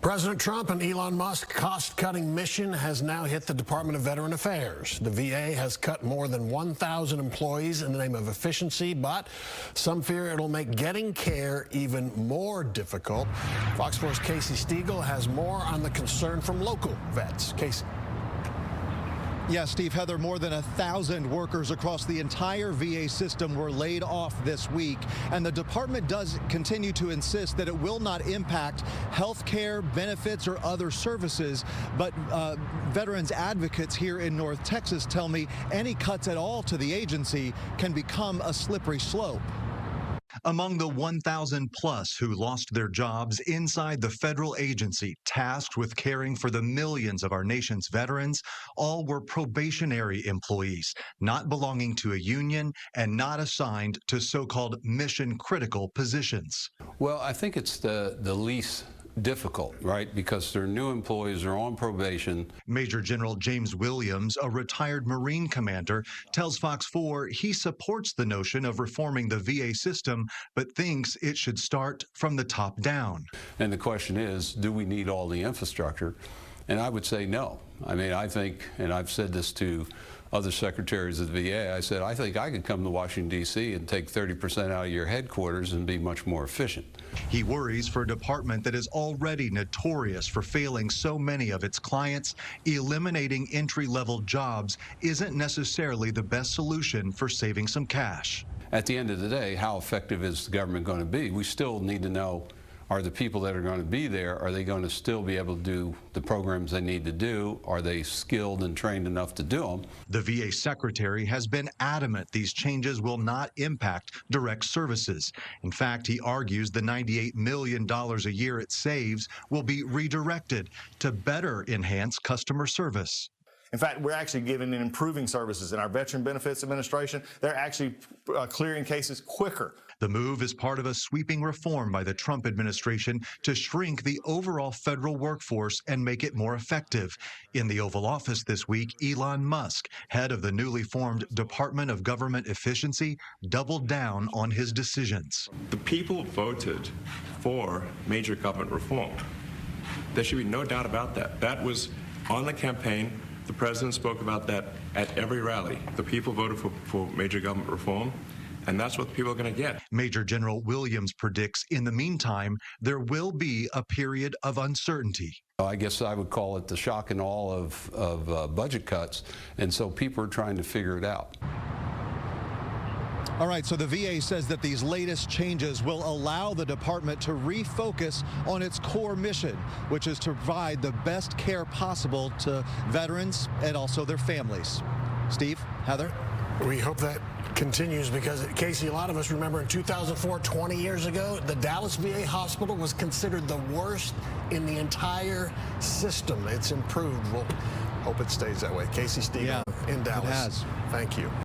President Trump and Elon Musk's cost-cutting mission has now hit the Department of Veteran Affairs. The VA has cut more than 1,000 employees in the name of efficiency, but some fear it'll make getting care even more difficult. Fox 4's Casey Stiegel has more on the concern from local vets. Casey. Yeah, Steve, Heather, more than 1,000 workers across the entire VA system were laid off this week, and the department does continue to insist that it will not impact health care, benefits, or other services. But veterans advocates here in North Texas tell me any cuts at all to the agency can become a slippery slope. Among the 1,000 plus who lost their jobs inside the federal agency tasked with caring for the millions of our nation's veterans, all were probationary employees, not belonging to a union and not assigned to so-called mission-critical positions. Well, I think it's the least difficult, right? Because they're new employees, they're on probation. Major General James Williams, a retired Marine commander, tells Fox 4 he supports the notion of reforming the VA system, but thinks it should start from the top down. And the question is, do we need all the infrastructure? And I would say no. I mean, I think, and I've said this to other secretaries of the VA, I said, I think I could come to Washington, D.C. and take 30% out of your headquarters and be much more efficient. He worries for a department that is already notorious for failing so many of its clients. Eliminating entry-level jobs isn't necessarily the best solution for saving some cash. At the end of the day, how effective is the government going to be? We still need to know, are the people that are going to be there, are they going to still be able to do the programs they need to do? Are they skilled and trained enough to do them? The VA secretary has been adamant these changes will not impact direct services. In fact, he argues the $98 million a year it saves will be redirected to better enhance customer service. In fact, we're actually giving and improving services. In our Veteran Benefits Administration, they're actually clearing cases quicker. The move is part of a sweeping reform by the Trump administration to shrink the overall federal workforce and make it more effective. In the Oval Office this week, Elon Musk, head of the newly formed Department of Government Efficiency, doubled down on his decisions. The people voted for major government reform. There should be no doubt about that. That was on the campaign. The president spoke about that at every rally. The people voted for major government reform, and that's what the people are going to get. Major General Williams predicts in the meantime, there will be a period of uncertainty. I guess I would call it the shock and awe of budget cuts, and so people are trying to figure it out. All right, so the VA says that these latest changes will allow the department to refocus on its core mission, which is to provide the best care possible to veterans and also their families. Steve, Heather? We hope that continues because, Casey, a lot of us remember in 2004, 20 years ago, the Dallas VA hospital was considered the worst in the entire system. It's improved. We'll hope it stays that way. Casey Stiegel in Dallas. It has. Thank you.